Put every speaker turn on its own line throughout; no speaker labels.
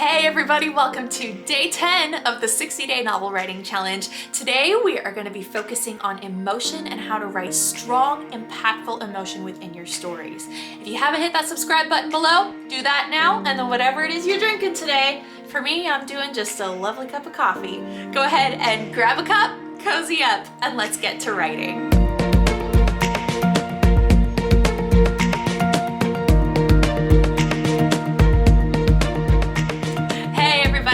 Hey everybody, welcome to day 10 of the 60-day novel writing challenge. Today we are going to be focusing on emotion and how to write strong, impactful emotion within your stories. If you haven't hit that subscribe button below, do that now, and then whatever it is you're drinking today, for me, I'm doing just a lovely cup of coffee. Go ahead and grab a cup, cozy up, and let's get to writing.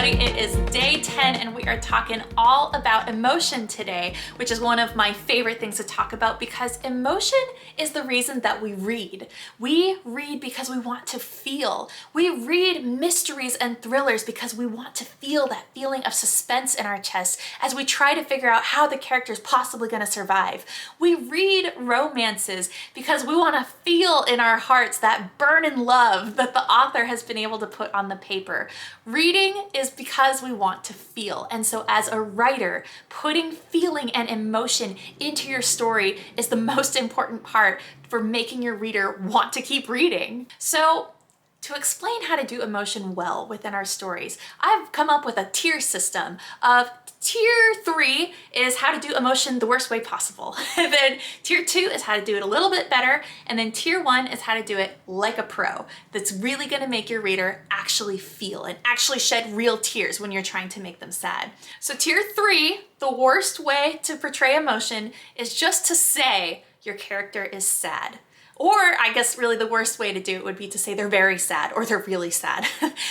It is day 10 and we are talking all about emotion today, which is one of my favorite things to talk about because emotion is the reason that we read. We read because we want to feel. We read mysteries and thrillers because we want to feel that feeling of suspense in our chest as we try to figure out how the character is possibly going to survive. We read romances because we want to feel in our hearts that burning love that the author has been able to put on the paper. Reading is because we want to feel. And so as a writer, putting feeling and emotion into your story is the most important part for making your reader want to keep reading. So to explain how to do emotion well within our stories, I've come up with a tier system of tier 3 is how to do emotion the worst way possible. And then tier 2 is how to do it a little bit better. And then tier 1 is how to do it like a pro. That's really going to make your reader actually feel and actually shed real tears when you're trying to make them sad. So tier 3, the worst way to portray emotion is just to say your character is sad. Or I guess really the worst way to do it would be to say they're very sad or they're really sad.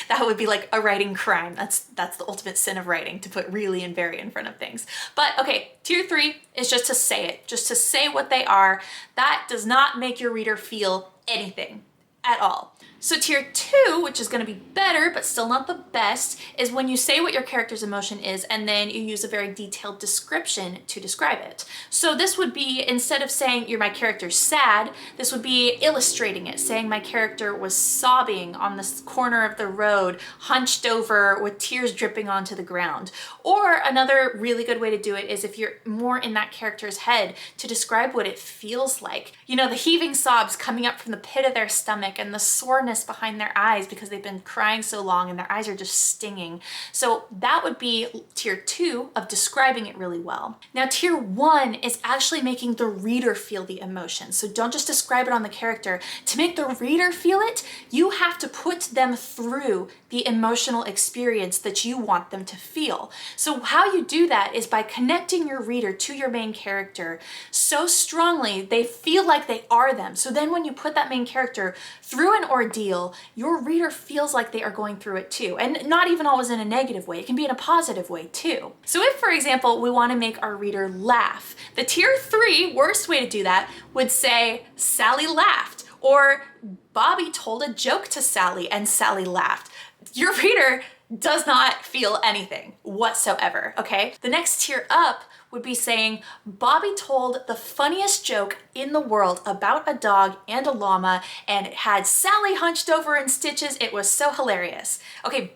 That would be like a writing crime. That's the ultimate sin of writing, to put really and very in front of things. But okay, tier 3 is just to say it, just to say what they are. That does not make your reader feel anything at all. So tier 2, which is going to be better, but still not the best, is when you say what your character's emotion is and then you use a very detailed description to describe it. So this would be, instead of saying my character's sad, this would be illustrating it, saying my character was sobbing on this corner of the road, hunched over with tears dripping onto the ground. Or another really good way to do it is if you're more in that character's head, to describe what it feels like. You know, the heaving sobs coming up from the pit of their stomach and the soreness behind their eyes because they've been crying so long and their eyes are just stinging. So that would be tier 2 of describing it really well. Now tier 1 is actually making the reader feel the emotion. So don't just describe it on the character. To make the reader feel it, you have to put them through the emotional experience that you want them to feel. So how you do that is by connecting your reader to your main character so strongly they feel like they are them. So then when you put that main character through an ordeal, your reader feels like they are going through it too. And not even always in a negative way, it can be in a positive way too. So if, for example, we want to make our reader laugh, the tier 3 worst way to do that would say Sally laughed, or Bobby told a joke to Sally and Sally laughed. Your reader does not feel anything whatsoever, okay? The next tier up would be saying, Bobby told the funniest joke in the world about a dog and a llama, and it had Sally hunched over in stitches. It was so hilarious. Okay,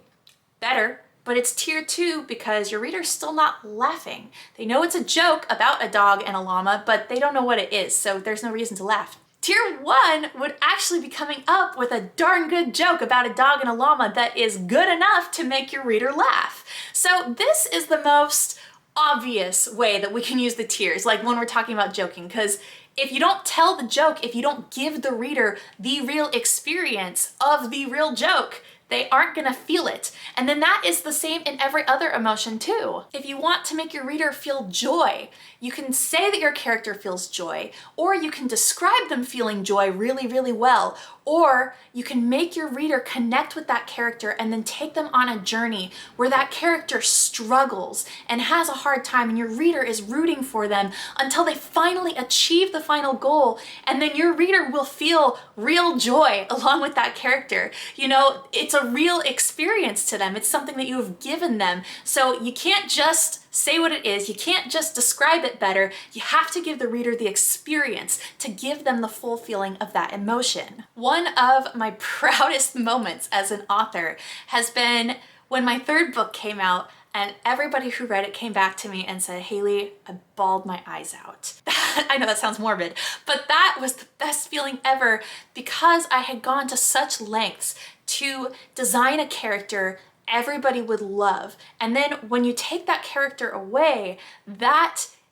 better, but it's tier 2 because your reader's still not laughing. They know it's a joke about a dog and a llama, but they don't know what it is, so there's no reason to laugh. Tier 1 would actually be coming up with a darn good joke about a dog and a llama that is good enough to make your reader laugh. So this is the most obvious way that we can use the tiers, like when we're talking about joking, because if you don't tell the joke, if you don't give the reader the real experience of the real joke, they aren't gonna feel it. And then that is the same in every other emotion too. If you want to make your reader feel joy, you can say that your character feels joy, or you can describe them feeling joy really, really well, or you can make your reader connect with that character and then take them on a journey where that character struggles and has a hard time and your reader is rooting for them until they finally achieve the final goal, and then your reader will feel real joy along with that character. You know, it's a real experience to them. It's something that you have given them. So you can't just say what it is. You can't just describe it better. You have to give the reader the experience to give them the full feeling of that emotion. One of my proudest moments as an author has been when my 3rd book came out and everybody who read it came back to me and said, Halie, I bawled my eyes out. I know that sounds morbid, but that was the best feeling ever because I had gone to such lengths to design a character everybody would love. And then when you take that character away,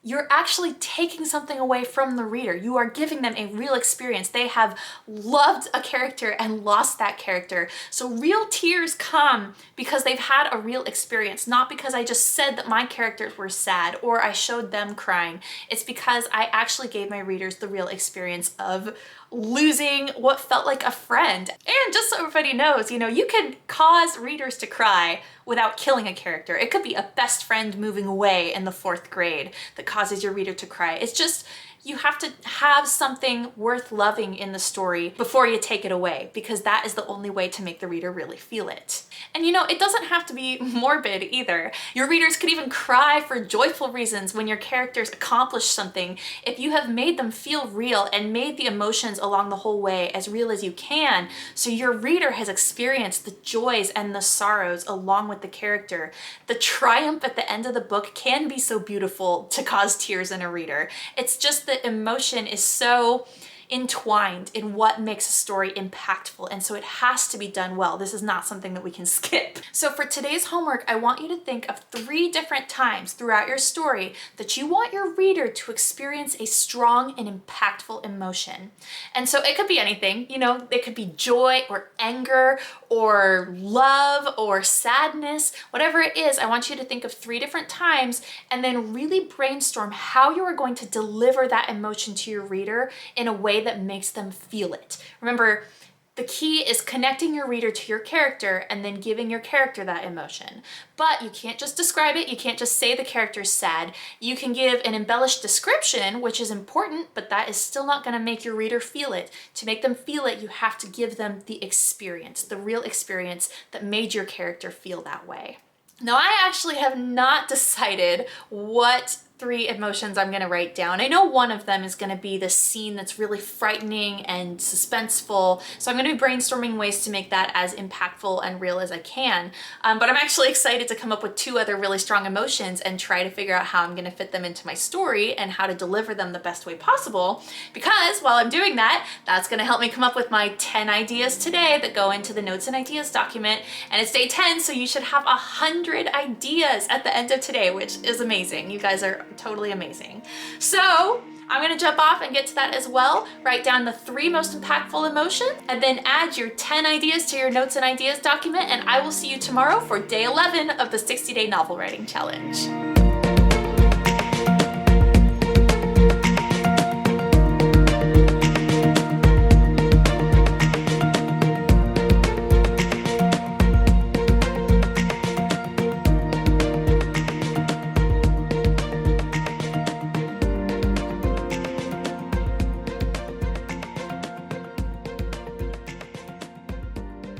you're actually taking something away from the reader. You are giving them a real experience. They have loved a character and lost that character. So real tears come because they've had a real experience, not because I just said that my characters were sad or I showed them crying. It's because I actually gave my readers the real experience of losing what felt like a friend. And just so everybody knows, you can cause readers to cry without killing a character. It could be a best friend moving away in the 4th grade that causes your reader to cry. It's just, you have to have something worth loving in the story before you take it away, because that is the only way to make the reader really feel it. And it doesn't have to be morbid either. Your readers could even cry for joyful reasons when your characters accomplish something. If you have made them feel real and made the emotions along the whole way as real as you can, so your reader has experienced the joys and the sorrows along with the character, the triumph at the end of the book can be so beautiful to cause tears in a reader. It's just that emotion is so entwined in what makes a story impactful, and so it has to be done well. This is not something that we can skip. So for today's homework, I want you to think of 3 different times throughout your story that you want your reader to experience a strong and impactful emotion. And so it could be anything, it could be joy or anger or love or sadness, whatever it is. I want you to think of 3 different times and then really brainstorm how you are going to deliver that emotion to your reader in a way that makes them feel it. Remember, the key is connecting your reader to your character and then giving your character that emotion. But you can't just describe it. You can't just say the character's sad. You can give an embellished description, which is important, but that is still not going to make your reader feel it. To make them feel it, you have to give them the experience, the real experience that made your character feel that way. Now, I actually have not decided what 3 emotions I'm gonna write down. I know one of them is gonna be the scene that's really frightening and suspenseful, so I'm gonna be brainstorming ways to make that as impactful and real as I can. But I'm actually excited to come up with 2 other really strong emotions and try to figure out how I'm gonna fit them into my story and how to deliver them the best way possible. Because while I'm doing that, that's gonna help me come up with my 10 ideas today that go into the notes and ideas document. And it's day 10, so you should have 100 ideas at the end of today, which is amazing. You guys are totally amazing. So I'm gonna jump off and get to that as well. Write down the 3 most impactful emotions and then add your 10 ideas to your notes and ideas document, and I will see you tomorrow for day 11 of the 60-day novel writing challenge.